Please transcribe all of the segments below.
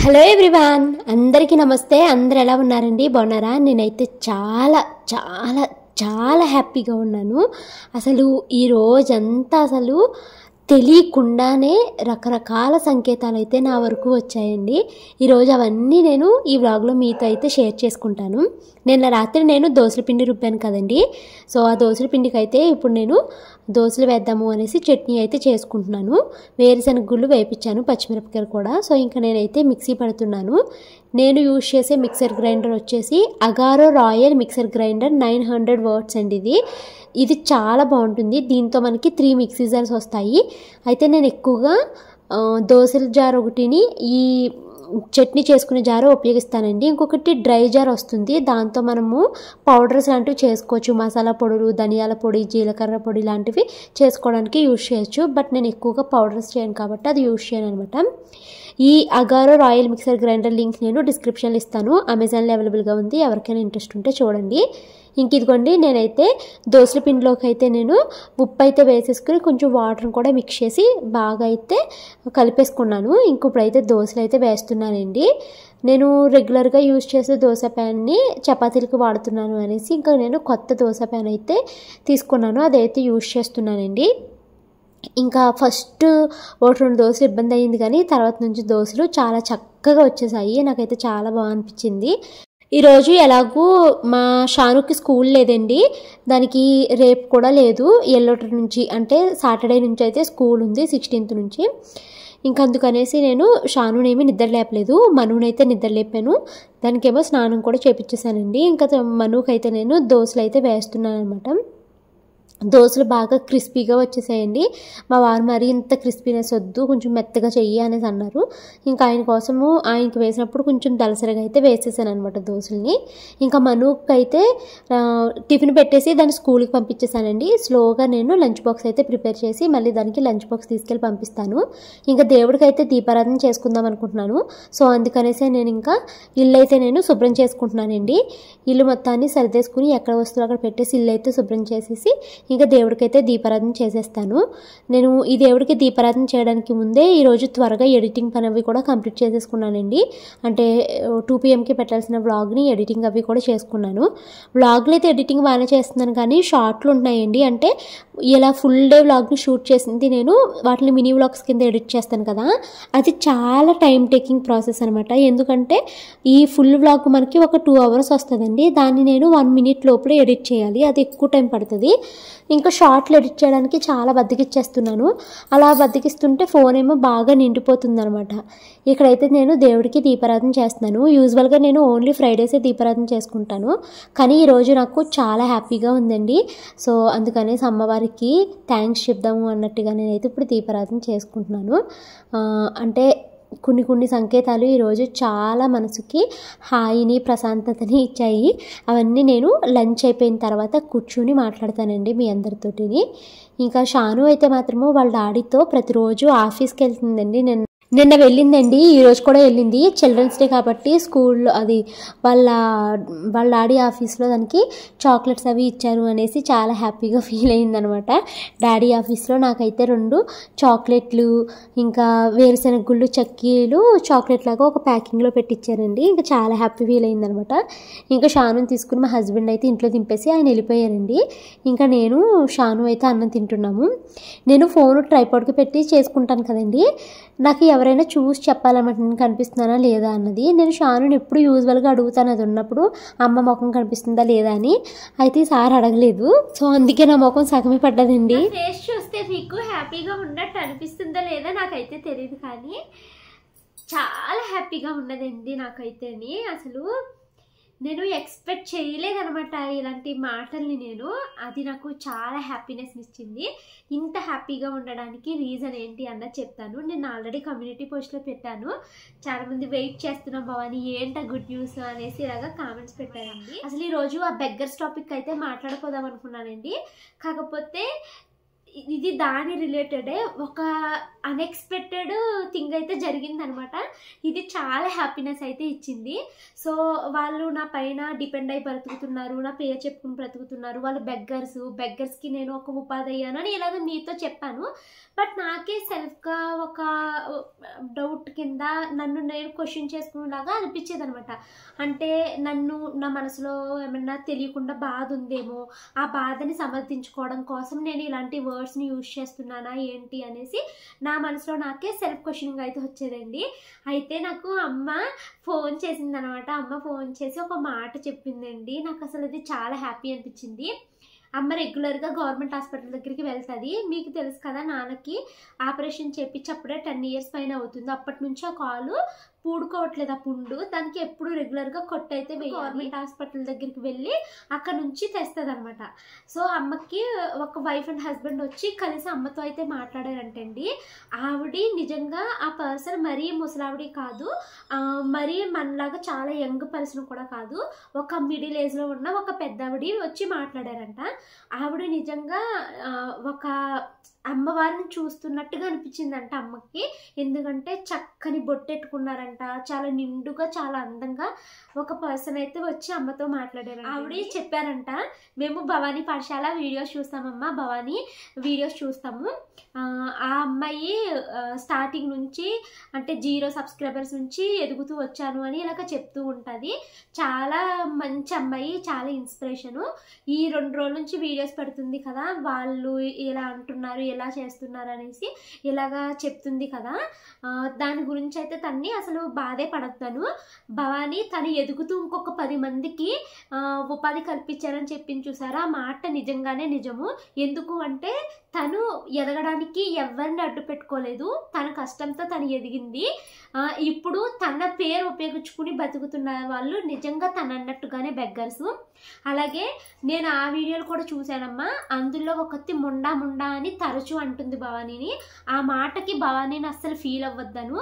Hello everyone, అందరికీ నమస్తే. అందరు ఎలా ఉన్నారండి? బాగున్నారా? నేనైతే చాలా చాలా చాలా హ్యాపీగా ఉన్నాను. అసలు ఈ రోజంతా తెలియకుండానే రకరకాల సంకేతాలు అయితే నా వరకు వచ్చాయండి. ఈరోజు అవన్నీ నేను ఈ వ్లాగ్లో మీతో అయితే షేర్ చేసుకుంటాను. నిన్న రాత్రి నేను దోసల పిండి రుబ్బాను కదండి. సో ఆ దోసల పిండికి అయితే ఇప్పుడు నేను దోసలు వేద్దాము అనేసి చట్నీ అయితే చేసుకుంటున్నాను. వేరుశనగ గుళ్ళు వేయించాను, పచ్చిమిరపకాయలు కూడా. సో ఇంకా నేనైతే మిక్సీ పడుతున్నాను. నేను యూజ్ చేసే మిక్సర్ గ్రైండర్ వచ్చేసి Agaro royal mixer grinder 900 watts అండి. ఇది చాలా బాగుంటుంది. దీంతో మనకి 3 మిక్సీ జార్స్ వస్తాయి. అయితే నేను ఎక్కువగా దోసల జార్ ఒకటిని ఈ చట్నీ చేసుకునే జారు ఉపయోగిస్తానండి. ఇంకొకటి డ్రై జార్ వస్తుంది, దాంతో మనము పౌడర్స్ లాంటివి చేసుకోవచ్చు. మసాలా పొడులు, ధనియాల పొడి, జీలకర్ర పొడి లాంటివి చేసుకోవడానికి యూజ్ చేయొచ్చు. బట్ నేను ఎక్కువగా పౌడర్స్ చేయను కాబట్టి అది యూజ్ చేయను అనమాట. ఈ Agaro royal mixer grinder link నేను డిస్క్రిప్షన్లో ఇస్తాను. అమెజాన్లో అవైలబుల్గా ఉంది, ఎవరికైనా ఇంట్రెస్ట్ ఉంటే చూడండి. ఇంక ఇదిగోండి, నేనైతే దోసల పిండిలోకి అయితే నేను ఉప్పు అయితే వేసేసుకుని కొంచెం వాటర్ కూడా మిక్స్ చేసి బాగా అయితే కలిపేసుకున్నాను. ఇంక ఇప్పుడైతే దోశలు అయితే వేస్తున్నానండి. నేను రెగ్యులర్గా యూజ్ చేసే దోశ ప్యాన్ని చపాతీలకు వాడుతున్నాను అనేసి ఇంకా నేను కొత్త దోశ ప్యాన్ అయితే తీసుకున్నాను, అదైతే యూజ్ చేస్తున్నానండి. ఇంకా ఫస్ట్ 1-2 దోశలు ఇబ్బంది అయ్యింది, కానీ తర్వాత నుంచి దోశలు చాలా చక్కగా వచ్చేసాయి. నాకైతే చాలా బాగా అనిపించింది. ఈరోజు ఎలాగూ మా షానుకి స్కూల్ లేదండి, దానికి రేపు కూడా లేదు. ఎల్లుండి నుంచి అంటే సాటర్డే నుంచి అయితే స్కూల్ ఉంది, 16th నుంచి. ఇంకా అందుకనేసి నేను షానునేమి నిద్ర లేపలేదు, మనునైతే నిద్ర లేపాను. దానికేమో స్నానం కూడా చేపించేసానండి. ఇంకా మనుకైతే నేను దోశలు అయితే వేస్తున్నాను అనమాట. దోశలు బాగా క్రిస్పీగా వచ్చేసాయండి. మా వారు మరి ఇంత క్రిస్పీనెస్ వద్దు, కొంచెం మెత్తగా చెయ్యి అనేసి అన్నారు. ఇంకా ఆయన కోసము ఆయనకి వేసినప్పుడు కొంచెం దలసరిగా అయితే వేసేసాను అనమాట దోశల్ని. ఇంకా మనుకి అయితే టిఫిన్ పెట్టేసి దాన్ని స్కూల్కి పంపించేసానండి. స్లోగా నేను లంచ్ బాక్స్ అయితే ప్రిపేర్ చేసి మళ్ళీ దానికి లంచ్ బాక్స్ తీసుకెళ్ళి పంపిస్తాను. ఇంకా దేవుడికి అయితే దీపారాధన చేసుకుందాం అనుకుంటున్నాను. సో అందుకనేసి నేను ఇంకా ఇల్లు అయితే నేను శుభ్రం చేసుకుంటున్నానండి. ఇల్లు మొత్తాన్ని సరిదేసుకుని ఎక్కడ వస్తువులు అక్కడ పెట్టేసి ఇల్లు అయితే శుభ్రం చేసేసి ఇంకా దేవుడికైతే దీపారాధన చేసేస్తాను. నేను ఈ దేవుడికి దీపారాధన చేయడానికి ముందే ఈరోజు త్వరగా ఎడిటింగ్ పని అవి కూడా కంప్లీట్ చేసేసుకున్నానండి. అంటే 2 PMకి పెట్టాల్సిన వ్లాగ్ని ఎడిటింగ్ అవి కూడా చేసుకున్నాను. వ్లాగ్లో అయితే ఎడిటింగ్ బాగానే చేస్తున్నాను, కానీ షార్ట్లు ఉంటున్నాయండి. అంటే ఇలా ఫుల్ డే వ్లాగ్ని షూట్ చేసింది నేను వాటిని మినీ వ్లాగ్స్ కింద ఎడిట్ చేస్తాను కదా, అది చాలా టైం టేకింగ్ ప్రాసెస్ అనమాట. ఎందుకంటే ఈ ఫుల్ వ్లాగ్ మనకి ఒక 2 hours వస్తుందండి, దాన్ని నేను 1 minute లోపలే ఎడిట్ చేయాలి, అది ఎక్కువ టైం పడుతుంది. ఇంకా షార్ట్లు ఎడిట్ చేయడానికి చాలా బద్దకిచ్చేస్తున్నాను. అలా బద్దకిస్తుంటే ఫోన్ ఏమో బాగా నిండిపోతుంది అనమాట. ఇక్కడైతే నేను దేవుడికి దీపారాధన చేస్తున్నాను. యూజువల్గా నేను ఓన్లీ ఫ్రైడేసే దీపారాధన చేసుకుంటాను, కానీ ఈరోజు నాకు చాలా హ్యాపీగా ఉందండి. సో అందుకనేసి అమ్మవారికి థ్యాంక్స్ చెప్దాము అన్నట్టుగా నేనైతే ఇప్పుడు దీపారాధన చేసుకుంటున్నాను. అంటే కొన్ని సంకేతాలు ఈరోజు చాలా మనసుకి హాయిని, ప్రశాంతతని ఇచ్చాయి. అవన్నీ నేను లంచ్ అయిపోయిన తర్వాత కూర్చుని మాట్లాడతానండి మీ అందరితోటిని. ఇంకా షాను అయితే మాత్రము వాళ్ళ డాడీతో ప్రతిరోజు ఆఫీస్కి వెళ్తుందండి. నిన్న వెళ్ళిందండి, ఈరోజు కూడా వెళ్ళింది. చిల్డ్రన్స్ డే కాబట్టి స్కూల్లో అది వాళ్ళ డాడీ ఆఫీస్లో దానికి చాక్లెట్స్ అవి ఇచ్చారు అనేసి చాలా హ్యాపీగా ఫీల్ అయిందనమాట. డాడీ ఆఫీస్లో నాకైతే 2 చాక్లెట్లు ఇంకా వేరుశనగ గుళ్ళు చక్కీలు చాక్లెట్ లాగా ఒక ప్యాకింగ్లో పెట్టించారండి. ఇంకా చాలా హ్యాపీ ఫీల్ అయిందనమాట. ఇంకా షాను తీసుకుని మా హస్బెండ్ అయితే ఇంట్లో దింపేసి ఆయన వెళ్ళిపోయారండి. ఇంకా నేను షాను అయితే అన్నం తింటున్నాము. నేను ఫోన్ ట్రైపాడ్కి పెట్టి చేసుకుంటాను కదండి, నాకు ఎవరైనా చూసి చెప్పాలన్నమాట నేను కనిపిస్తున్నానా లేదా అన్నది. నేను షానుని ఎప్పుడు యూజువల్గా అడుగుతాను అది ఉన్నప్పుడు, అమ్మ ముఖం కనిపిస్తుందా లేదా అని. అయితే ఈసారి అడగలేదు, సో అందుకే నా ముఖం సగమే పడ్డదండి. ఫేస్ చూస్తే మీకు హ్యాపీగా ఉన్నట్టు అనిపిస్తుందా లేదా నాకైతే తెలియదు, కానీ చాలా హ్యాపీగా ఉన్నదండి నాకైతే. అసలు నేను ఎక్స్పెక్ట్ చేయలేదనమాట ఇలాంటి మాటల్ని నేను. అది నాకు చాలా హ్యాపీనెస్ని ఇచ్చింది. ఇంత హ్యాపీగా ఉండడానికి రీజన్ ఏంటి అన్నది చెప్తాను. నేను ఆల్రెడీ కమ్యూనిటీ పోస్ట్లో పెట్టాను. చాలామంది వెయిట్ చేస్తున్నాం భవాని ఏంటా గుడ్ న్యూస్ అనేసి ఇలాగా కామెంట్స్ పెట్టారండి. అసలు ఈరోజు ఆ బెగ్గర్స్ టాపిక్ అయితే మాట్లాడుకోదాం అనుకున్నానండి. కాకపోతే ఇది దాని రిలేటెడే ఒక అన్ఎక్స్పెక్టెడ్ థింగ్ అయితే జరిగిందనమాట. ఇది చాలా హ్యాపీనెస్ అయితే ఇచ్చింది. సో వాళ్ళు నా పైన డిపెండ్ అయి బ్రతుకుతున్నారు, నా పేరు చెప్పుకుని బ్రతుకుతున్నారు. వాళ్ళు బెగ్గర్స్కి నేను ఒక ఉపాధి అయ్యాను అని ఇలాగ మీతో చెప్పాను. బట్ నాకే సెల్ఫ్గా ఒక డౌట్ కింద నన్ను నేను క్వశ్చన్ చేసుకునేలాగా అనిపించేది అనమాట. అంటే నా మనసులో ఏమన్నా తెలియకుండా బాధ ఉందేమో, ఆ బాధని సమర్థించుకోవడం కోసం నేను ఇలాంటి వర్డ్స్ని యూజ్ చేస్తున్నానా ఏంటి అనేసి నా మనసులో నాకే సెల్ఫ్ క్వశ్చనింగ్ అయితే వచ్చేదండి. అయితే నాకు అమ్మ ఫోన్ చేసిందనమాట. అమ్మ ఫోన్ చేసి ఒక మాట చెప్పిందండి. నాకు అసలు అది చాలా హ్యాపీ అనిపించింది. అమ్మ రెగ్యులర్గా గవర్నమెంట్ హాస్పిటల్ దగ్గరికి వెళ్తుంది. మీకు తెలుసు కదా, నాన్నకి ఆపరేషన్ చేపించి అప్పుడే 10 years పైన అవుతుంది. అప్పటి నుంచి ఆ కాలు పూడుకోవట్లేదు, ఆ పుండు. దానికి ఎప్పుడు రెగ్యులర్గా కొట్టయితే గవర్నమెంట్ హాస్పిటల్ దగ్గరికి వెళ్ళి అక్కడ నుంచి తెస్తుంది అనమాట. సో అమ్మకి ఒక వైఫ్ అండ్ హస్బెండ్ వచ్చి కలిసి అమ్మతో అయితే మాట్లాడారంటండి. ఆవిడ నిజంగా ఆ పర్సన్ మరీ ముసలావిడి కాదు, మరీ మనలాగా చాలా యంగ్ పర్సన్ కూడా కాదు, ఒక మిడిల్ ఏజ్లో ఉన్న ఒక పెద్దవిడ వచ్చి మాట్లాడారంట. ఆవిడ నిజంగా ఒక అమ్మవారిని చూస్తున్నట్టుగా అనిపించిందంట అమ్మకి. ఎందుకంటే చక్కని బొట్టెట్టుకున్నారంట, చాలా నిండుగా చాలా అందంగా ఒక పర్సన్ అయితే వచ్చి అమ్మతో మాట్లాడారు. ఆవిడ చెప్పారంట, మేము భవానీ పాఠశాల వీడియోస్ చూస్తామమ్మా, భవానీ వీడియోస్ చూస్తాము. ఆ అమ్మాయి స్టార్టింగ్ నుంచి అంటే 0 subscribers నుంచి ఎదుగుతూ వచ్చాను అని ఇలాగ చెప్తూ ఉంటుంది. చాలా మంచి అమ్మాయి, చాలా ఇన్స్పిరేషను. ఈ 2 రోజుల నుంచి వీడియోస్ పెడుతుంది కదా, వాళ్ళు ఇలా అంటున్నారు, ఎలా చేస్తున్నారు అనేసి ఇలాగా చెప్తుంది కదా. దాని గురించి అయితే తన్ని అసలు బాధే పడతాను. భవానీ తను ఎదుగుతూ ఇంకొక 10 మందికి ఉపాధి కల్పించారని చెప్పింది చూసారా, ఆ మాట నిజంగానే నిజము. ఎందుకు అంటే తను ఎదగడానికి ఎవరిని అడ్డు పెట్టుకోలేదు, తన కష్టంతో తను ఎదిగింది. ఇప్పుడు తన పేరు ఉపయోగించుకుని బతుకుతున్న వాళ్ళు నిజంగా తను అన్నట్టుగానే బెగ్గర్స్. అలాగే నేను ఆ వీడియోలు కూడా చూశానమ్మా. అందులో ఒకటి ముండా అని తరచూ అంటుంది భవానీని. ఆ మాటకి భవానీని అస్సలు ఫీల్ అవ్వద్దను.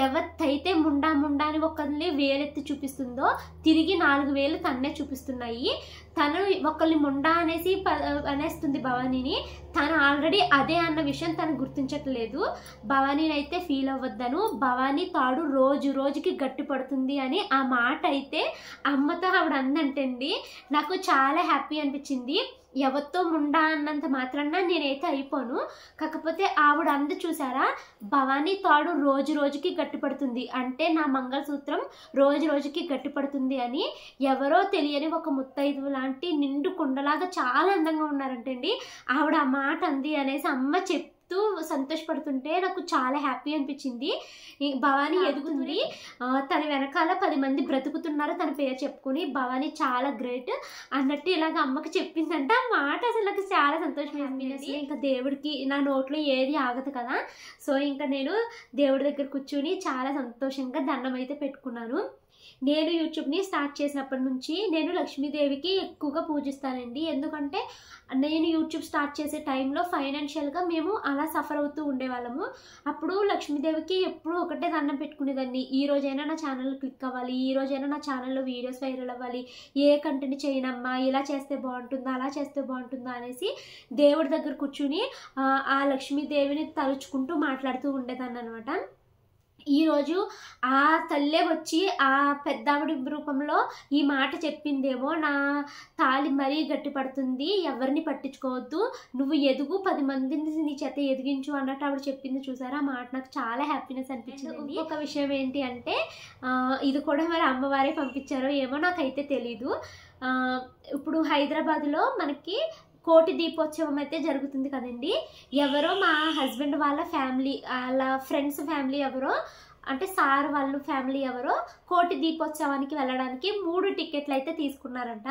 ఎవరైతే ముండా అని ఒకరిని వేలెత్తి చూపిస్తుందో తిరిగి 4 వేలు తన్నే చూపిస్తున్నాయి. తను ఒకరిని ముండా అనేస్తుంది భవానీని. తను ఆల్రెడీ అదే అన్న విషయం తను గుర్తించట్లేదు. భవానీని అయితే ఫీల్ అవ్వద్దను. భవానీ తాడు రోజుకి గట్టి పడుతుంది అని ఆ మాట అయితే అమ్మతో ఆవిడ అందంటండి. నాకు చాలా హ్యాపీ అనిపించింది. ఎవరితో ముండా అన్నంత మాత్రాన నేనైతే అయిపోను. కాకపోతే ఆవిడ అందు చూసారా, భవానీ తాడు రోజుకి గట్టిపడుతుంది అంటే నా మంగళసూత్రం రోజుకి గట్టిపడుతుంది అని. ఎవరో తెలియని ఒక ముత్తైదువు లాంటి నిండు కుండలాగా చాలా అందంగా ఉన్నారంటండి. ఆవిడ ఆ మాట అంది అనేసి అమ్మ చెప్తూ సంతోషపడుతుంటే నాకు చాలా హ్యాపీ అనిపించింది. భవానీ ఎదుగుతుంది, తన వెనకాల 10 మంది బ్రతుకుతున్నారు తన పేరు చెప్పుకుని. భవానీ చాలా గ్రేట్ అన్నట్టు ఇలాగ అమ్మకి చెప్పిందంట. ఆ మాట అసలు నాకు చాలా సంతోషం అనిపించింది. ఇంకా దేవుడికి నా నోట్లో ఏది ఆగదు కదా, సో ఇంకా నేను దేవుడి దగ్గర కూర్చుని చాలా సంతోషంగా దండం అయితే పెట్టుకున్నాను. నేను యూట్యూబ్ని స్టార్ట్ చేసినప్పటి నుంచి నేను లక్ష్మీదేవికి ఎక్కువగా పూజిస్తానండి. ఎందుకంటే నేను యూట్యూబ్ స్టార్ట్ చేసే టైంలో ఫైనాన్షియల్గా మేము అలా సఫర్ అవుతూ ఉండేవాళ్ళము. అప్పుడు లక్ష్మీదేవికి ఎప్పుడూ ఒకటే దండం పెట్టుకునేదాన్ని. ఈ రోజైనా నా ఛానల్ క్లిక్ అవ్వాలి, ఈ రోజైనా నా ఛానల్లో వీడియోస్ వైరల్ అవ్వాలి, ఏ కంటెంట్ చేయనమ్మా, ఇలా చేస్తే బాగుంటుందా, అలా చేస్తే బాగుంటుందా అనేసి దేవుడి దగ్గర కూర్చుని ఆ లక్ష్మీదేవిని తలుచుకుంటూ మాట్లాడుతూ ఉండేదాన్ని అనమాట. ఈరోజు ఆ తల్లే వచ్చి ఆ పెద్దావిడి రూపంలో ఈ మాట చెప్పిందేమో, నా తాళి మరీ గట్టి పడుతుంది, ఎవరిని పట్టించుకోవద్దు, నువ్వు ఎదుగు, 10 మందిని నీ చేత ఎదిగించు అన్నట్టు ఆవిడ చెప్పింది చూసారా. ఆ మాట నాకు చాలా హ్యాపీనెస్ అనిపించింది. ఒక విషయం ఏంటి అంటే ఇది కూడా మరి అమ్మవారే పంపించారో ఏమో నాకైతే తెలీదు. ఇప్పుడు హైదరాబాద్లో మనకి కోటి దీపోత్సవం అయితే జరుగుతుంది కదండి. ఎవరో మా హస్బెండ్ వాళ్ళ ఫ్యామిలీ, వాళ్ళ ఫ్రెండ్స్ ఫ్యామిలీ ఎవరో అంటే సార్ వాళ్ళు ఫ్యామిలీ ఎవరో కోటి దీపోత్సవానికి వెళ్ళడానికి 3 టికెట్లు అయితే తీసుకున్నారంట.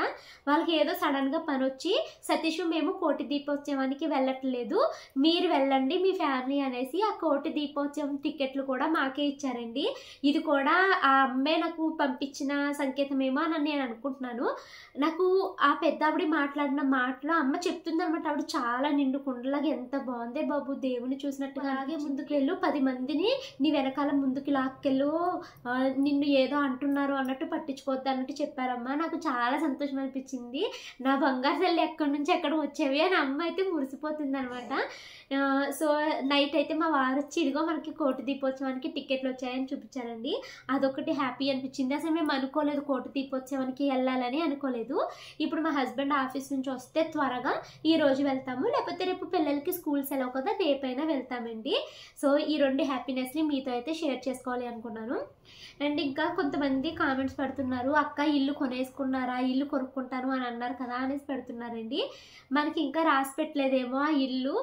వాళ్ళకి ఏదో సడన్గా పని వచ్చి, సతీష్ మేము కోటి దీపోత్సవానికి వెళ్ళట్లేదు, మీరు వెళ్ళండి మీ ఫ్యామిలీ అనేసి ఆ కోటి దీపోత్సవం టికెట్లు కూడా మాకే ఇచ్చారండి. ఇది కూడా ఆ అమ్మే నాకు పంపించిన సంకేతమేమో అని నేను అనుకుంటున్నాను. నాకు ఆ పెద్దావిడి మాట్లాడిన మాటలో అమ్మ చెప్తుంది అనమాట, ఆవిడ చాలా నిండు కుండలాగా ఎంత బాగుందే బాబు, దేవుని చూసినట్టుగా. అలాగే ముందుకు వెళ్ళు, 10 మందిని నీ వెనకాల ముందుకు లోపలికి లాక్కెళ్ళు, నిన్ను ఏదో అంటున్నారు అన్నట్టు పట్టించుకోవద్దు అన్నట్టు చెప్పారమ్మా. నాకు చాలా సంతోషం అనిపించింది. నా బంగారు తల్లి ఎక్కడి నుంచి ఎక్కడ వచ్చేవి అని అమ్మ అయితే మురిసిపోతుంది అనమాట. సో నైట్ అయితే మా వారు వచ్చి ఇదిగో మనకి కోటి దీపోత్సవానికి టికెట్లు వచ్చాయని చూపించారండి. అదొకటి హ్యాపీ అనిపించింది. అసలు మేము అనుకోలేదు కోటి దీపోత్సవానికి వెళ్ళాలని అనుకోలేదు. ఇప్పుడు మా హస్బెండ్ ఆఫీస్ నుంచి వస్తే త్వరగా ఈ రోజు వెళ్తాము, లేకపోతే రేపు పిల్లలకి స్కూల్ సెలవు కదా రేపైనా వెళ్తామండి. సో ఈ 2 హ్యాపీనెస్ని మీతో అయితే షేర్ చేసుకోవాలి అనుకున్నాను. అండ్ ఇంకా కొంతమంది కామెంట్స్ పెడుతున్నారు, అక్క ఇల్లు కొనేసుకున్నారా, ఇల్లు కొనుక్కుంటాను అని అన్నారు కదా అనేసి పెడుతున్నారండి. మనకి ఇంకా రాసి పెట్టలేదేమో ఆ ఇల్లు,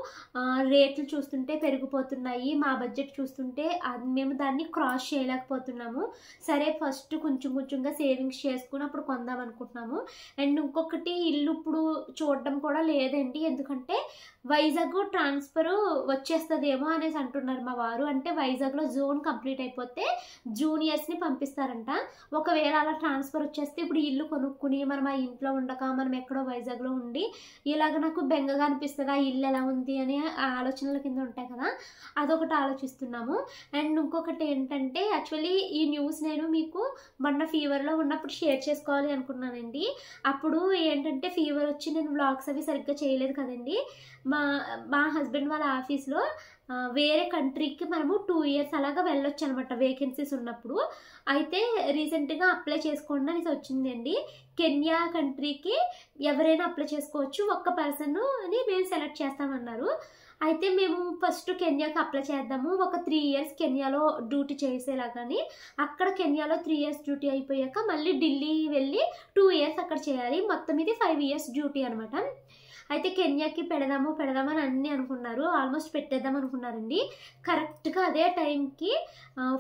రేట్లు చూస్తుంటే పెరిగిపోతున్నాయి, మా బడ్జెట్ చూస్తుంటే మేము దాన్ని క్రాస్ చేయలేకపోతున్నాము. సరే ఫస్ట్ కొంచెంగా సేవింగ్స్ చేసుకుని అప్పుడు కొందాం అనుకుంటున్నాము. అండ్ ఇంకొకటి ఇల్లు ఇప్పుడు చూడడం కూడా లేదండి, ఎందుకంటే వైజాగ్ ట్రాన్స్ఫర్ వచ్చేస్తుందేమో అనేసి అంటున్నారు మా వారు. అంటే వైజాగ్లో జోన్ కంప్లీట్ అయిపోతే జూనియర్స్ని పంపిస్తారంట. ఒకవేళ అలా ట్రాన్స్ఫర్ వచ్చేస్తే ఇప్పుడు ఇల్లు కొనుక్కుని మనం ఆ ఇంట్లో ఉండక మనం ఎక్కడో వైజాగ్లో ఉండి ఇలాగ నాకు బెంగగా అనిపిస్తుంది, ఆ ఇల్లు ఎలా ఉంది అని ఆలోచనల కింద ఉంటాయి కదా, అదొకటి ఆలోచిస్తున్నాము. అండ్ ఇంకొకటి ఏంటంటే యాక్చువల్లీ ఈ న్యూస్ నేను మీకు మొన్న ఫీవర్లో ఉన్నప్పుడు షేర్ చేసుకోవాలి అనుకున్నానండి. అప్పుడు ఏంటంటే ఫీవర్ వచ్చి నేను వ్లాగ్స్ అవి సరిగ్గా చేయలేదు కదండి. మా హస్బెండ్ వాళ్ళ ఆఫీస్లో వేరే కంట్రీకి మనము 2 years అలాగా వెళ్ళొచ్చు అనమాట వేకెన్సీస్ ఉన్నప్పుడు. అయితే రీసెంట్గా అప్లై చేసుకోండి అనేసి వచ్చిందండి. కెన్యా కంట్రీకి ఎవరైనా అప్లై చేసుకోవచ్చు, ఒక్క పర్సన్ని మేము సెలెక్ట్ చేస్తామన్నారు. అయితే మేము ఫస్ట్ కెన్యాకి అప్లై చేద్దాము, ఒక 3 years కెన్యాలో డ్యూటీ చేసేలాగాని. అక్కడ కెన్యాలో 3 years డ్యూటీ అయిపోయాక మళ్ళీ ఢిల్లీ వెళ్ళి 2 years అక్కడ చేయాలి. మొత్తం ఇది 5 years డ్యూటీ అనమాట. అయితే కెన్యాకి పెడదామని అన్నీ అనుకున్నారు, ఆల్మోస్ట్ పెట్టేద్దాం అనుకున్నారండి. కరెక్ట్గా అదే టైంకి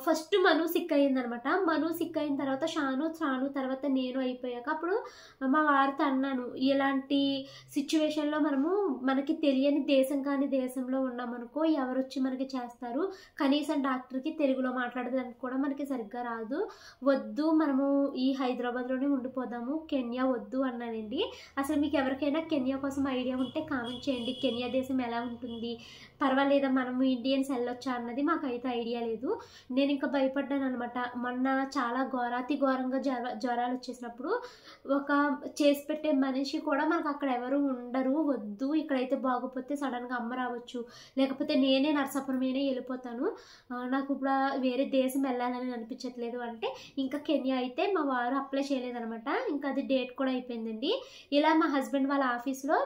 ఫస్ట్ మను సిక్ అయిందనమాట. మను సిక్ అయిన తర్వాత శ్రాను తర్వాత నేను అయిపోయాక అప్పుడు మా వారితో అన్నాను, ఇలాంటి సిచ్యువేషన్లో మనకి తెలియని దేశం కాని దేశంలో ఉన్నామనుకో ఎవరు వచ్చి మనకి చేస్తారు, కనీసం డాక్టర్కి తెలుగులో మాట్లాడడానికి కూడా మనకి సరిగ్గా రాదు, వద్దు మనము ఈ హైదరాబాద్లోనే ఉండిపోదాము, కెన్యా వద్దు అన్నానండి. అసలు మీకు ఎవరికైనా కెన్యా కోసం ఐడియా ఉంటే కామెంట్ చేయండి, కెన్యా దేశం ఎలా ఉంటుంది, పర్వాలేదా మనము ఇండియన్స్ వెళ్ళొచ్చా అన్నది మాకైతే ఐడియా లేదు. నేను ఇంకా భయపడ్డాను అనమాట. మొన్న చాలా ఘోరంగా జ్వరాలు వచ్చేసినప్పుడు ఒక చేసి పెట్టే మనిషి కూడా మనకు అక్కడ ఎవరు ఉండరు, వద్దు ఇక్కడైతే బాగోపోతే సడన్గా అమ్మ రావచ్చు, లేకపోతే నేనే నరసాపురమేనే వెళ్ళిపోతాను, నాకు ఇప్పుడు వేరే దేశం వెళ్ళాలని అనిపించట్లేదు అంటే ఇంకా కెన్యా అయితే మా వారు అప్లై చేయలేదనమాట. ఇంకా అది డేట్ కూడా అయిపోయిందండి. ఇలా మా హస్బెండ్ వాళ్ళ ఆఫీస్లో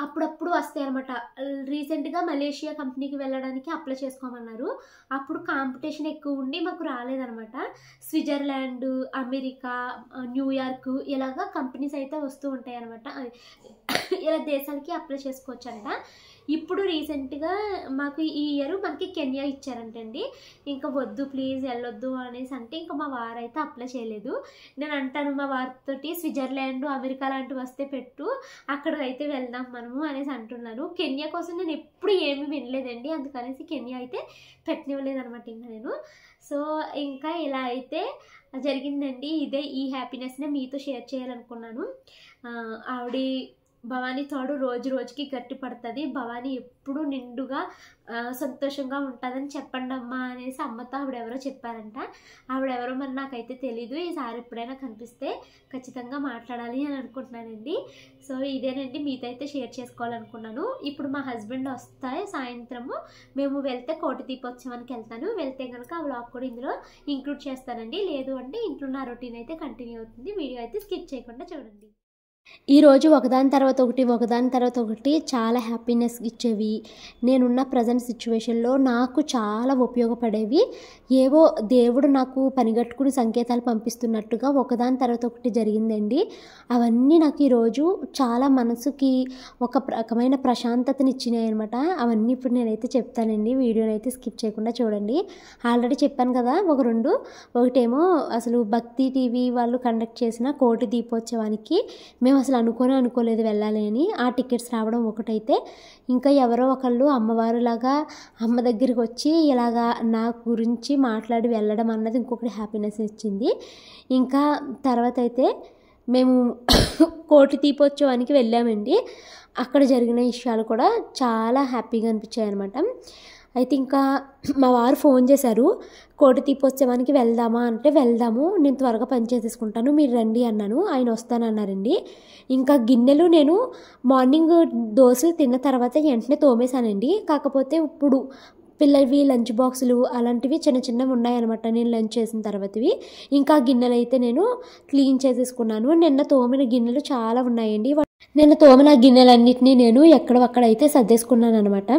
అప్పుడప్పుడు వస్తాయి అనమాట. రీసెంట్గా మలేషియా కంపెనీకి వెళ్ళడానికి అప్లై చేసుకోమన్నారు. అప్పుడు కాంపిటీషన్ ఎక్కువ ఉండి మాకు రాలేదనమాట. స్విట్జర్లాండ్, అమెరికా, న్యూయార్క్ ఇలాగా కంపెనీస్ అయితే వస్తూ ఉంటాయి అనమాట. ఇలా దేశాలకి అప్లై చేసుకోవచ్చు అంట. ఇప్పుడు రీసెంట్గా మాకు ఈ ఇయర్ మనకి కెన్యా ఇచ్చారంటండి. ఇంకా వద్దు ప్లీజ్ వెళ్ళొద్దు అనేసి అంటే ఇంకా మా వారైతే అప్లై చేయలేదు. నేను అంటాను మా వారితోటి స్విట్జర్లాండ్, అమెరికా లాంటివి వస్తే పెట్టు, అక్కడికైతే వెళ్దాం మనము అనేసి అంటున్నాను. కెన్యా కోసం నేను ఎప్పుడు ఏమీ వినలేదండి, అందుకనేసి కెన్యా అయితే పెట్టనివ్వలేదు అనమాట ఇంకా నేను. సో ఇంకా ఇలా అయితే జరిగిందండి. ఇదే ఈ హ్యాపీనెస్నే మీతో షేర్ చేయాలనుకున్నాను. ఆవిడ భవానీ తోడు రోజు రోజుకి గట్టి పడుతుంది, భవానీ ఎప్పుడు నిండుగా సంతోషంగా ఉంటుందని చెప్పండి అమ్మా అనేసి అమ్మతో ఆవిడెవరో చెప్పారంట. ఆవిడెవరో మరి నాకైతే తెలీదు. ఈసారి ఎప్పుడైనా కనిపిస్తే ఖచ్చితంగా మాట్లాడాలి అని అనుకుంటున్నానండి. సో ఇదేనండి మీతో అయితే షేర్ చేసుకోవాలనుకున్నాను. ఇప్పుడు మా హస్బెండ్ వస్తాయి సాయంత్రము, మేము వెళ్తే కోటి దీపోత్సవానికి వెళ్తాను. వెళ్తే కనుక ఆ వ్లాగ్ కూడా ఇందులో ఇంక్లూడ్ చేస్తానండి. లేదు అంటే ఇంట్లో నా రొటీన్ అయితే కంటిన్యూ అవుతుంది. వీడియో అయితే స్కిప్ చేయకుండా చూడండి. ఈరోజు ఒకదాని తర్వాత ఒకటి చాలా హ్యాపీనెస్ ఇచ్చేవి, నేనున్న ప్రజెంట్ సిచ్యువేషన్లో నాకు చాలా ఉపయోగపడేవి, ఏవో దేవుడు నాకు పనిగట్టుకుని సంకేతాలు పంపిస్తున్నట్టుగా ఒకదాని తర్వాత ఒకటి జరిగిందండి. అవన్నీ నాకు ఈరోజు చాలా మనసుకి ఒక రకమైన ప్రశాంతతని ఇచ్చినాయి అనమాట. అవన్నీ ఇప్పుడు నేనైతే చెప్తానండి, వీడియోని అయితే స్కిప్ చేయకుండా చూడండి. ఆల్రెడీ చెప్పాను కదా ఒక 2. ఒకటేమో అసలు భక్తి టీవీ వాళ్ళు కండక్ట్ చేసిన కోటి దీపోత్సవానికి మేము అసలు అనుకోలేదు వెళ్ళాలి అని. ఆ టికెట్స్ రావడం ఒకటైతే, ఇంకా ఎవరో ఒకళ్ళు అమ్మవారులాగా అమ్మ దగ్గరికి వచ్చి ఇలాగా నా గురించి మాట్లాడి వెళ్ళడం అన్నది ఇంకొకటి హ్యాపీనెస్ ఇచ్చింది. ఇంకా తర్వాత అయితే మేము కోటి దీపోత్సవానికి వెళ్ళామండి. అక్కడ జరిగిన విషయాలు కూడా చాలా హ్యాపీగా అనిపించాయి అనమాట. అయితే ఇంకా మా వారు ఫోన్ చేశారు, కోటి దీపోత్సవానికి వెళ్దామా అంటే వెళ్దాము, నేను త్వరగా పని చేసేసుకుంటాను, మీరు రండి అన్నాను. ఆయన వస్తానన్నారండి. ఇంకా గిన్నెలు నేను మార్నింగ్ దోశలు తిన్న తర్వాత వెంటనే తోమేశానండి. కాకపోతే ఇప్పుడు పిల్లలవి లంచ్ బాక్సులు అలాంటివి చిన్న చిన్నవి ఉన్నాయన్నమాట నేను లంచ్ చేసిన తర్వాతవి. ఇంకా గిన్నెలు అయితే నేను క్లీన్ చేసేసుకున్నాను. నిన్న తోమిన గిన్నెలు చాలా ఉన్నాయండి. నిన్న తోమిన గిన్నెలన్నింటినీ నేను ఎక్కడైతే సర్దేసుకున్నాను అనమాట.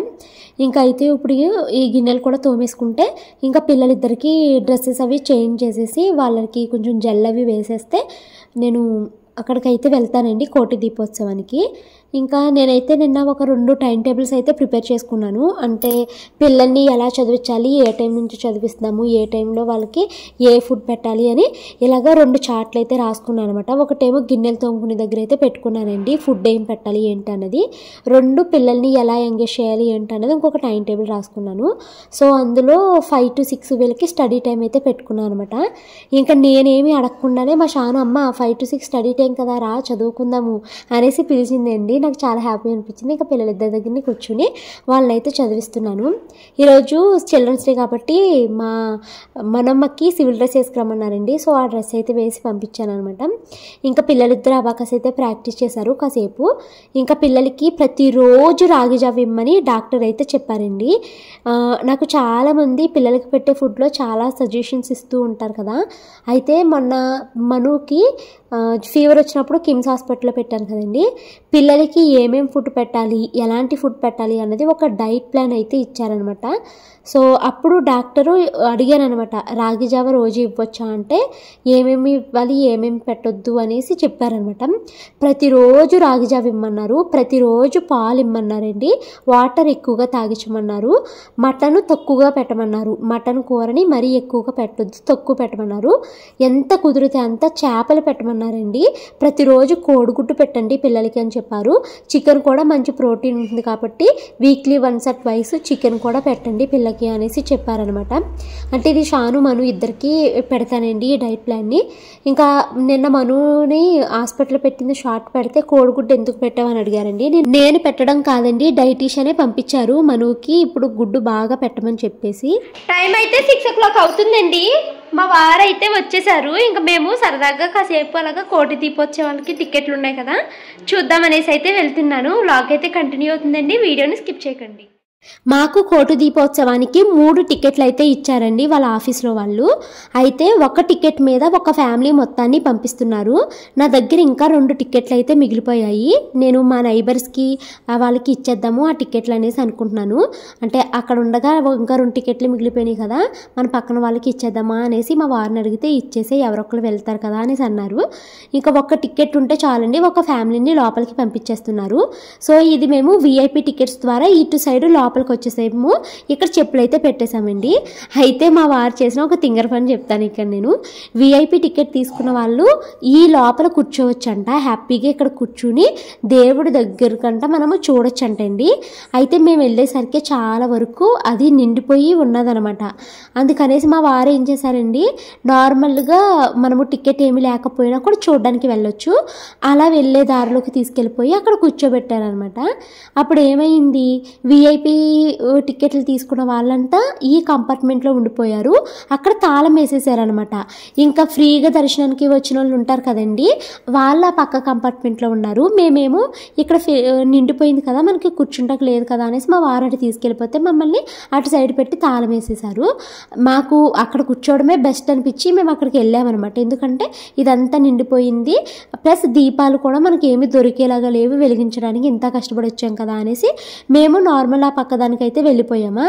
ఇంకా అయితే ఇప్పుడు ఈ గిన్నెలు కూడా తోమేసుకుంటే ఇంకా పిల్లలిద్దరికీ డ్రెస్సెస్ అవి చేంజ్ చేసేసి వాళ్ళకి కొంచెం జెల్ అవి వేసేస్తే నేను అక్కడికైతే వెళ్తానండి కోటి దీపోత్సవానికి. ఇంకా నేనైతే నిన్న ఒక 2 టైం టేబుల్స్ అయితే ప్రిపేర్ చేసుకున్నాను. అంటే పిల్లల్ని ఎలా చదివించాలి, ఏ టైం నుంచి చదివిస్తున్నాము, ఏ టైంలో వాళ్ళకి ఏ ఫుడ్ పెట్టాలి అని ఇలాగ 2 చార్ట్లు అయితే రాసుకున్నాను అనమాట. ఒకటేమో గిన్నెలు తోముకునే దగ్గర అయితే పెట్టుకున్నానండి, ఫుడ్ ఏం పెట్టాలి ఏంటి అన్నది. 2 పిల్లల్ని ఎలా ఎంగేజ్ చేయాలి ఏంటి అన్నది ఇంకొక టైం టేబుల్ రాసుకున్నాను. సో అందులో 5 to 6 వీళ్ళకి స్టడీ టైం అయితే పెట్టుకున్నాను అనమాట. ఇంకా నేనేమి అడగకుండానే మా షాను అమ్మ 5 to 6 స్టడీ టైం కదా రా చదువుకుందాము అనేసి పిలిచిందండి. నాకు చాలా హ్యాపీ అనిపించింది. ఇంకా పిల్లలిద్దరి దగ్గరని కూర్చుని వాళ్ళనైతే చదివిస్తున్నాను. ఈరోజు చిల్డ్రన్స్ డే కాబట్టి మా మనమ్మకి సివిల్ డ్రెస్ వేసుకురమ్మన్నారండి. సో ఆ డ్రెస్ అయితే వేసి పంపించాను అనమాట. ఇంకా పిల్లలిద్దరు అబాకస్ అయితే ప్రాక్టీస్ చేశారు కాసేపు. ఇంకా పిల్లలకి ప్రతిరోజు రాగి జావ ఇమ్మని డాక్టర్ అయితే చెప్పారండి. నాకు చాలామంది పిల్లలకి పెట్టే ఫుడ్లో చాలా సజెషన్స్ ఇస్తూ ఉంటారు కదా. అయితే మొన్న మనుకి ఫీవర్ వచ్చినప్పుడు కిమ్స్ హాస్పిటల్లో పెట్టాను కదండి. పిల్లలకి ఏమేమి ఫుడ్ పెట్టాలి, ఎలాంటి ఫుడ్ పెట్టాలి అన్నది ఒక డైట్ ప్లాన్ అయితే ఇచ్చారనమాట. సో అప్పుడు డాక్టరు అడిగాను అనమాట, రాగి జావ రోజు ఇవ్వచ్చా అంటే ఏమేమి ఇవ్వాలి ఏమేమి పెట్టొద్దు అనేసి చెప్పారనమాట. ప్రతిరోజు రాగి జావ ఇమ్మన్నారు, ప్రతిరోజు పాలు ఇమ్మన్నారండి, వాటర్ ఎక్కువగా తాగించమన్నారు, మటన్ తక్కువగా పెట్టమన్నారు, మటన్ కూరని మరీ ఎక్కువగా పెట్టొద్దు, తక్కువ పెట్టమన్నారు, ఎంత కుదిరితే అంత చేపలు పెట్టమన్నారండి, ప్రతిరోజు కోడిగుడ్డు పెట్టండి పిల్లలకి అని చెప్పారు. చికెన్ కూడా మంచి ప్రోటీన్ ఉంటుంది కాబట్టి వీక్లీ 1 or 2 చికెన్ కూడా పెట్టండి పిల్లలకి అనేసి చెప్పారనమాట. అంటే ఇది షాను మను ఇద్దరికి పెడతానండి ఈ డైట్ ప్లాన్ని. ఇంకా నిన్న మనుని హాస్పిటల్లో పెట్టింది షార్ట్ పెడితే కోడిగుడ్డు ఎందుకు పెట్టామని అడిగారండి. నేను పెట్టడం కాదండి, డైటీషియనే పంపించారు మనుకి ఇప్పుడు గుడ్డు బాగా పెట్టమని చెప్పేసి. టైం అయితే 6 o'clock అవుతుందండి. మా వారైతే వచ్చేసారు. ఇంకా మేము సరదాగా కాసేపు అలాగా కోటి దీపోత్సవానికి టికెట్లు ఉన్నాయి కదా చూద్దామనేసి అయితే వెళ్తున్నాను. వ్లాగ్ అయితే కంటిన్యూ అవుతుందండి, వీడియోని స్కిప్ చేయకండి. మాకు కోటి దీపోత్సవానికి 3 టికెట్లు అయితే ఇచ్చారండి వాళ్ళ ఆఫీస్లో వాళ్ళు. అయితే ఒక టికెట్ మీద ఒక ఫ్యామిలీ మొత్తాన్ని పంపిస్తున్నారు. నా దగ్గర ఇంకా 2 టికెట్లు అయితే మిగిలిపోయాయి. నేను మా నైబర్స్కి వాళ్ళకి ఇచ్చేద్దాము ఆ టికెట్లు అనేసి అనుకుంటున్నాను. అంటే అక్కడ ఉండగా ఇంకా 2 టికెట్లు మిగిలిపోయినాయి కదా, మన పక్కన వాళ్ళకి ఇచ్చేద్దామా అనేసి మా వారిని అడిగితే ఇచ్చేసే ఎవరొక్కరు వెళ్తారు కదా అనేసి అన్నారు. ఇంకా ఒక టికెట్ ఉంటే చాలండి, ఒక ఫ్యామిలీని లోపలికి పంపించేస్తున్నారు. సో ఇది మేము విఐపి టికెట్స్ ద్వారా ఇటు సైడ్ లోపలికి వచ్చేసేమో ఇక్కడ చెప్పులు అయితే పెట్టేశామండి. అయితే మా వారు చేసిన ఒక తింగర పని చెప్తాను. ఇక్కడ నేను విఐపి టికెట్ తీసుకున్న వాళ్ళు ఈ లోపల కూర్చోవచ్చంట, హ్యాపీగా ఇక్కడ కూర్చుని దేవుడి దగ్గరకంట మనము చూడొచ్చంటండి. అయితే మేము వెళ్ళేసరికి చాలా వరకు అది నిండిపోయి ఉన్నదనమాట. అందుకనేసి మా వారు ఏం చేశారండి, నార్మల్గా మనము టికెట్ ఏమి లేకపోయినా కూడా చూడడానికి వెళ్ళొచ్చు, అలా వెళ్ళే దారిలోకి తీసుకెళ్ళిపోయి అక్కడ కూర్చోబెట్టారనమాట. అప్పుడు ఏమైంది, విఐపి టికెట్లు తీసుకున్న వాళ్ళంతా ఈ కంపార్ట్మెంట్లో ఉండిపోయారు, అక్కడ తాళం వేసేసారనమాట. ఇంకా ఫ్రీగా దర్శనానికి వచ్చిన వాళ్ళు ఉంటారు కదండి, వాళ్ళ పక్క కంపార్ట్మెంట్లో ఉన్నారు. మేమేమో ఇక్కడ నిండిపోయింది కదా, మనకి కూర్చుంటకు లేదు కదా అనేసి మా వారు అటు తీసుకెళ్ళిపోతే మమ్మల్ని అటు సైడ్ పెట్టి తాళం వేసేసారు. మాకు అక్కడ కూర్చోవడమే బెస్ట్ అనిపించి మేము అక్కడికి వెళ్ళామన్నమాట. ఎందుకంటే ఇదంతా నిండిపోయింది, ప్లస్ దీపాలు కూడా మనకి ఏమి దొరికేలాగా లేవు వెలిగించడానికి, ఇంత కష్టపడి వచ్చాం కదా అనేసి మేము నార్మల్ ఆ పక్కదానికైతే వెళ్ళిపోయామా.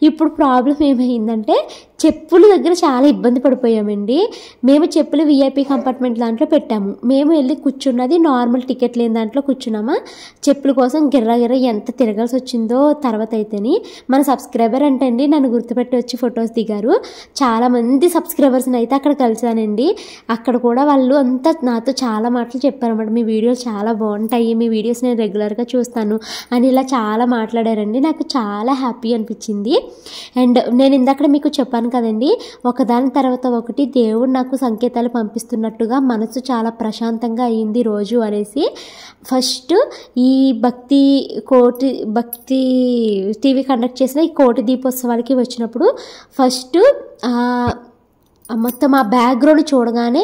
ఇప్పుడు ప్రాబ్లం ఏమైందంటే చెప్పుల దగ్గర చాలా ఇబ్బంది పడిపోయామండి. మేము చెప్పులు విఐపి కంపార్ట్మెంట్ దాంట్లో పెట్టాము, మేము వెళ్ళి కూర్చున్నది నార్మల్ టికెట్ లేని దాంట్లో కూర్చున్నామా. చెప్పుల కోసం గిర్ర ఎంత తిరగాల్సి వచ్చిందో తర్వాత అయితేని. మన సబ్స్క్రైబర్ అంటే అండి నన్ను గుర్తుపెట్టి వచ్చి ఫొటోస్ దిగారు. చాలామంది సబ్స్క్రైబర్స్ని అయితే అక్కడ కలిసానండి. అక్కడ కూడా వాళ్ళు అంతా నాతో చాలా మాటలు చెప్పారన్నమాట, మీ వీడియోస్ చాలా బాగుంటాయి, మీ వీడియోస్ నేను రెగ్యులర్గా చూస్తాను అని ఇలా చాలా మాట్లాడారండి. నాకు చాలా హ్యాపీ అనిపించింది. అండ్ నేను ఇందాక మీకు చెప్పాను కదండి, ఒకదాని తర్వాత ఒకటి దేవుడు నాకు సంకేతాలు పంపిస్తున్నట్టుగా మనసు చాలా ప్రశాంతంగా అయ్యింది రోజు అనేసి ఫస్ట్ ఈ భక్తి టీవీ కండక్ట్ చేసిన ఈ కోటి దీపోత్సవాలకి వచ్చినప్పుడు ఫస్ట్ మొత్తం ఆ బ్యాక్గ్రౌండ్ చూడగానే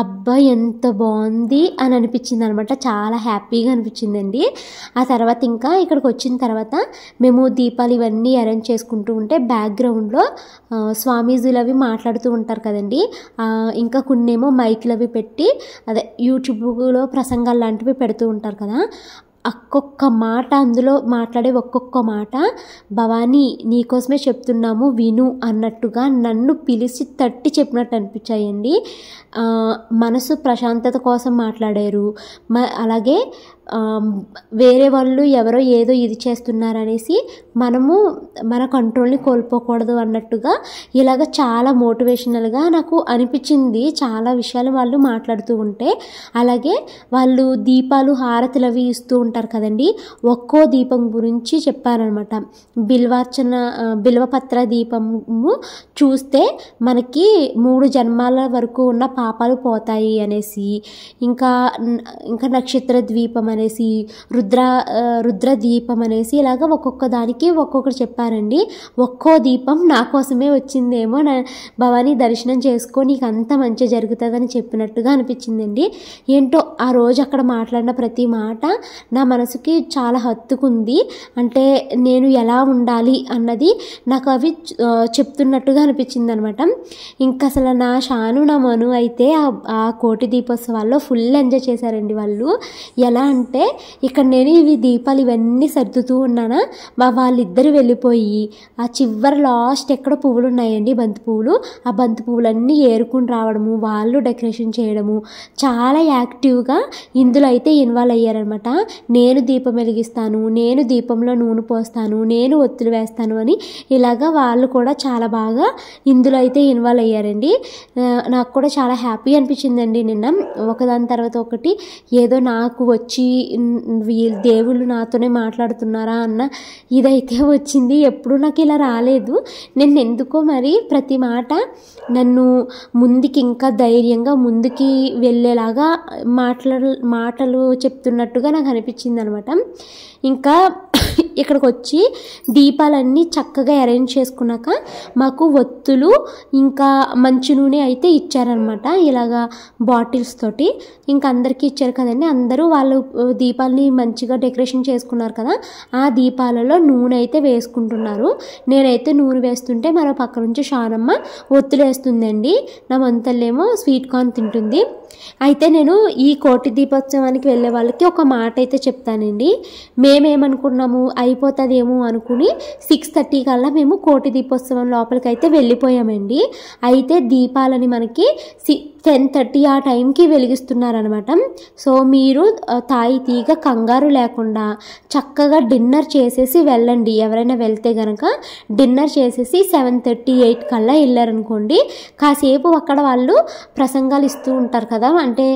అబ్బా ఎంత బాగుంది అని అనిపించింది అనమాట. చాలా హ్యాపీగా అనిపించిందండి. ఆ తర్వాత ఇంకా ఇక్కడికి వచ్చిన తర్వాత మేము దీపాలు ఇవన్నీ అరేంజ్ చేసుకుంటూ ఉంటే బ్యాక్గ్రౌండ్లో స్వామీజీలు అవి మాట్లాడుతూ ఉంటారు కదండి, ఇంకా కొన్నేమో మైకులు అవి పెట్టి అదే యూట్యూబ్లో ప్రసంగాలు లాంటివి పెడుతూ ఉంటారు కదా, ఒక్కొక్క మాట అందులో మాట్లాడే ఒక్కొక్క మాట భవానీ నీకోసమే చెప్తున్నాము విను అన్నట్టుగా నన్ను పిలిచి తట్టి చెప్పినట్టు అనిపించాయండి. మనసు ప్రశాంతత కోసం మాట్లాడారు. అలాగే వేరే వాళ్ళు ఎవరో ఏదో ఇది చేస్తున్నారనేసి మనము మన కంట్రోల్ని కోల్పోకూడదు అన్నట్టుగా ఇలాగ చాలా మోటివేషనల్గా నాకు అనిపించింది చాలా విషయాలు వాళ్ళు మాట్లాడుతూ ఉంటే. అలాగే వాళ్ళు దీపాలు హారతులు అవి ఇస్తూ ఉంటారు కదండి, ఒక్కో దీపం గురించి చెప్పారనమాట. బిల్వపత్ర దీపము చూస్తే మనకి 3 జన్మాల వరకు ఉన్న పాపాలు పోతాయి అనేసి, ఇంకా నక్షత్ర ద్వీపం అనేసి, రుద్ర దీపం అనేసి ఇలాగ ఒక్కొక్క దానికి ఒక్కొక్కటి చెప్పారండి. ఒక్కో దీపం నా కోసమే వచ్చిందేమో, భవానీ దర్శనం చేసుకో నీకు అంత మంచి జరుగుతుందని చెప్పినట్టుగా అనిపించిందండి. ఏంటో ఆ రోజు అక్కడ మాట్లాడిన ప్రతి మాట నా మనసుకి చాలా హత్తుకుంది. అంటే నేను ఎలా ఉండాలి అన్నది నాకు అవి చెప్తున్నట్టుగా అనిపించింది అనమాట. ఇంకా అసలు నా షాను నా మను అయితే ఆ కోటి దీపోత్సవాల్లో ఫుల్ ఎంజాయ్ చేశారండి వాళ్ళు. ఎలా అంటే ఇక్కడ నేను ఇవి దీపాలు ఇవన్నీ సర్దుతూ ఉన్నానా, వాళ్ళిద్దరు వెళ్ళిపోయి ఆ చివరి లాస్ట్ ఎక్కడ పువ్వులు ఉన్నాయండి బంతి పువ్వులు, ఆ బంతి పువ్వులన్నీ ఏరుకుని రావడము, వాళ్ళు డెకరేషన్ చేయడము, చాలా యాక్టివ్గా ఇందులో అయితే ఇన్వాల్వ్ అయ్యారనమాట. నేను దీపం వెలిగిస్తాను, నేను దీపంలో నూనె పోస్తాను, నేను ఒత్తులు వేస్తాను అని ఇలాగా వాళ్ళు కూడా చాలా బాగా ఇందులో అయితే ఇన్వాల్వ్ అయ్యారండి. నాకు కూడా చాలా హ్యాపీ అనిపించిందండి నిన్న. ఒకదాని తర్వాత ఒకటి ఏదో నాకు వచ్చి దేవుళ్ళు నాతోనే మాట్లాడుతున్నారా అన్న ఇదైతే వచ్చింది. ఎప్పుడు నాకు ఇలా రాలేదు. నేను ఎందుకో మరి ప్రతి మాట నన్ను ముందుకి ఇంకా ధైర్యంగా ముందుకి వెళ్ళేలాగా మాటలు చెప్తున్నట్టుగా నాకు అనిపించింది అనమాట. ఇంకా ఇక్కడికి వచ్చి దీపాలన్నీ చక్కగా అరేంజ్ చేసుకున్నాక మాకు ఒత్తులు ఇంకా మంచి నూనె అయితే ఇచ్చారనమాట, ఇలాగా బాటిల్స్ తోటి. ఇంకా అందరికీ ఇచ్చారు కదండి, అందరూ వాళ్ళు దీపాలని మంచిగా డెకరేషన్ చేసుకున్నారు కదా, ఆ దీపాలలో నూనె అయితే వేసుకుంటున్నారు. నేనైతే నూనె వేస్తుంటే మరో పక్క నుంచి షానమ్మ ఒత్తులు వేస్తుందండి, నా మంతల్లేమో స్వీట్ కార్న్ తింటుంది. అయితే నేను ఈ కోటి దీపోత్సవానికి వెళ్ళే వాళ్ళకి ఒక మాట అయితే చెప్తానండి. మేమేమనుకున్నాము అయిపోతుందేమో అనుకుని 6:30 కల్లా మేము కోటి దీపోత్సవం లోపలికి అయితే వెళ్ళిపోయామండి. అయితే దీపాలని మనకి 10:30 ఆ టైంకి వెలిగిస్తున్నారనమాట. సో మీరు తాయి తీగ కంగారు లేకుండా చక్కగా డిన్నర్ చేసేసి వెళ్ళండి. ఎవరైనా వెళ్తే కనుక డిన్నర్ చేసేసి 7:30-8 కల్లా వెళ్ళారనుకోండి, కాసేపు అక్కడ వాళ్ళు ప్రసంగాలు ఇస్తూ ఉంటారు కదా, అంటే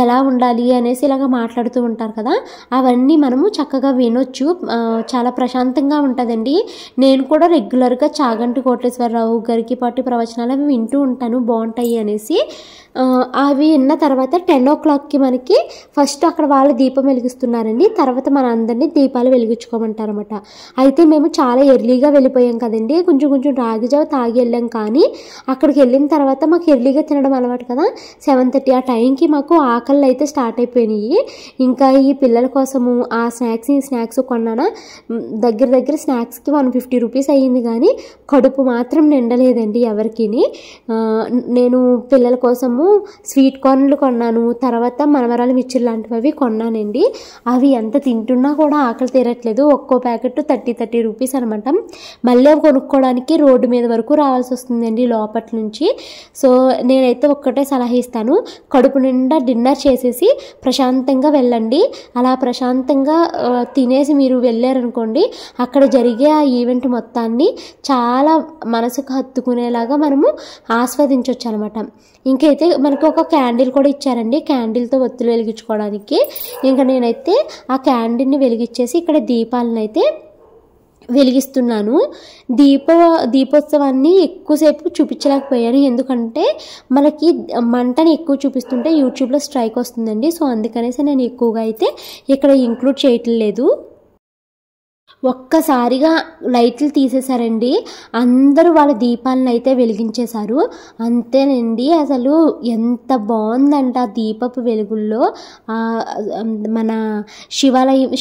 ఎలా ఉండాలి అనేసి ఇలాగ మాట్లాడుతూ ఉంటారు కదా, అవన్నీ మనము చక్కగా వినొచ్చు. చాలా ప్రశాంతంగా ఉంటుందండి. నేను కూడా రెగ్యులర్గా చాగంటి కోటేశ్వరరావు గరికిపాటి ప్రవచనాలు అవి వింటూ ఉంటాను, బాగుంటాయి అనేసి. అవి విన్న తర్వాత 10 o'clockకి మనకి ఫస్ట్ అక్కడ వాళ్ళు దీపం వెలిగిస్తున్నారండి, తర్వాత మన అందరినీ దీపాలు వెలిగించుకోమంటారన్నమాట. అయితే మేము చాలా ఎర్లీగా వెళ్ళిపోయాం కదండి, కొంచెం రాగిజావ తాగి వెళ్ళాం. కానీ అక్కడికి వెళ్ళిన తర్వాత మాకు ఎర్లీగా తినడం అలవాటు కదా, 7:30 ఆ టైంకి మాకు ఆకళ్ళు అయితే స్టార్ట్ అయిపోయినాయి. ఇంకా ఈ పిల్లల కోసము ఆ స్నాక్స్ కొన్నానా, దగ్గర స్నాక్స్కి 150 రూపీస్ అయ్యింది, కానీ కడుపు మాత్రం నిండలేదండి ఎవరికి. నేను పిల్లల కోసము స్వీట్ కార్న్లు కొన్నాను, తర్వాత మనమరాలు మిర్చి లాంటివి కొన్నానండి. అవి ఎంత తింటున్నా కూడా ఆకలి తీరట్లేదు. ఒక్కో ప్యాకెట్ 30 రూపీస్ అనమాట. మళ్ళీ అవి కొనుక్కోవడానికి రోడ్డు మీద వరకు రావాల్సి వస్తుందండి లోపటి నుంచి. సో నేనైతే ఒక్కటే సలహా ఇస్తాను, కడుపు నిండా డిన్నర్ చేసేసి ప్రశాంతంగా వెళ్ళండి. అలా ప్రశాంతంగా తినేసి మీరు వెళ్ళారనుకోండి, అక్కడ జరిగే ఆ ఈవెంట్ మొత్తాన్ని చాలా మనసుకు హత్తుకునేలాగా మనము ఆస్వాదించవచ్చు అనమాట. ఇంకైతే మనకు ఒక క్యాండిల్ కూడా ఇచ్చారండి, క్యాండిల్తో ఒత్తులు వెలిగించుకోవడానికి. ఇంకా నేనైతే ఆ క్యాండిల్ని వెలిగించేసి ఇక్కడ దీపాలను అయితే వెలిగిస్తున్నాను. దీపోత్సవాన్ని ఎక్కువసేపు చూపించలేకపోయాను, ఎందుకంటే మనకి మంటని ఎక్కువ చూపిస్తుంటే యూట్యూబ్లో స్ట్రైక్ వస్తుందండి. సో అందుకనేసి నేను ఎక్కువగా అయితే ఇక్కడ ఇంక్లూడ్ చేయట్లేదు. ఒక్కసారిగా లైట్లు తీసేశారండి, అందరూ వాళ్ళ దీపాలను అయితే వెలిగించేశారు. అంతేనండి, అసలు ఎంత బాగుందంట ఆ దీపపు వెలుగుల్లో. మన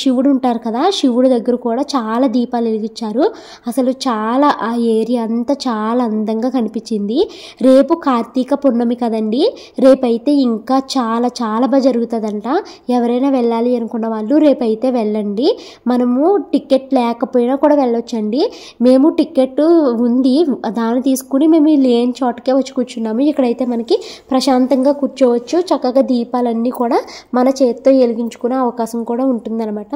శివుడు ఉంటారు కదా, శివుడి దగ్గర కూడా చాలా దీపాలు వెలిగించారు. అసలు చాలా ఆ ఏరియా అంతా చాలా అందంగా కనిపించింది. రేపు కార్తీక పున్నమి కదండి, రేపైతే ఇంకా చాలా చాలా బాగా జరుగుతుందంట. ఎవరైనా వెళ్ళాలి అనుకున్న వాళ్ళు రేపైతే వెళ్ళండి. మనము టికెట్ లేకపోయినా కూడా వెళ్ళొచ్చండి. మేము టికెట్ ఉంది, దాన్ని తీసుకుని మేము లేని చోటకే వచ్చి కూర్చున్నాము. ఇక్కడైతే మనకి ప్రశాంతంగా కూర్చోవచ్చు, చక్కగా దీపాలన్నీ కూడా మన చేతితో వెలిగించుకునే అవకాశం కూడా ఉంటుందన్నమాట.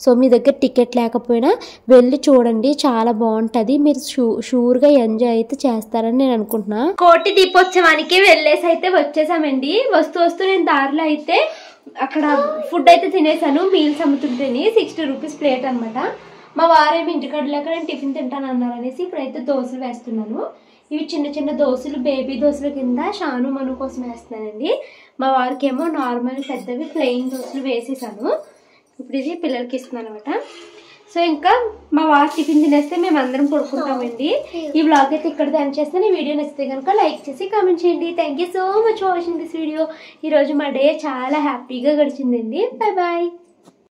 సో మీ దగ్గర టికెట్ లేకపోయినా వెళ్ళి చూడండి, చాలా బాగుంటుంది. మీరు షూర్గా ఎంజాయ్ అయితే చేస్తారని నేను అనుకుంటున్నా. కోటి దీపోత్సవానికి వెళ్ళేసి అయితే వచ్చేసామండి. వస్తూ నేను దారిలో అయితే అక్కడ ఫుడ్ అయితే తినేసాను. మీల్స్ అమ్ముతుంటేనే 60 రూపీస్ ప్లేట్ అనమాట. మా వారేమి ఇంటికాడ లేక నేను టిఫిన్ తింటాను అన్నారు అనేసి ఇప్పుడైతే దోశలు వేస్తున్నాను. ఇవి చిన్న చిన్న దోశలు, బేబీ దోశల కింద షాను మను కోసం వేస్తున్నానండి. మా వారికి ఏమో నార్మల్ పెద్దవి ప్లెయిన్ దోశలు వేసేసాను. ఇప్పుడు ఇది పిల్లలకి ఇస్తున్నాను అనమాట. సో ఇంకా మా వారు టిఫిన్ తినేస్తే మేము అందరం పడుకుంటామండి. ఈ వ్లాగ్ అయితే ఇక్కడ ఎండ్ చేస్తాను. ఈ వీడియో నచ్చితే కనుక లైక్ చేసి కామెంట్ చేయండి. Thank you so much for watching this video. ఈరోజు మా డే చాలా హ్యాపీగా గడిచిందండి. Bye bye.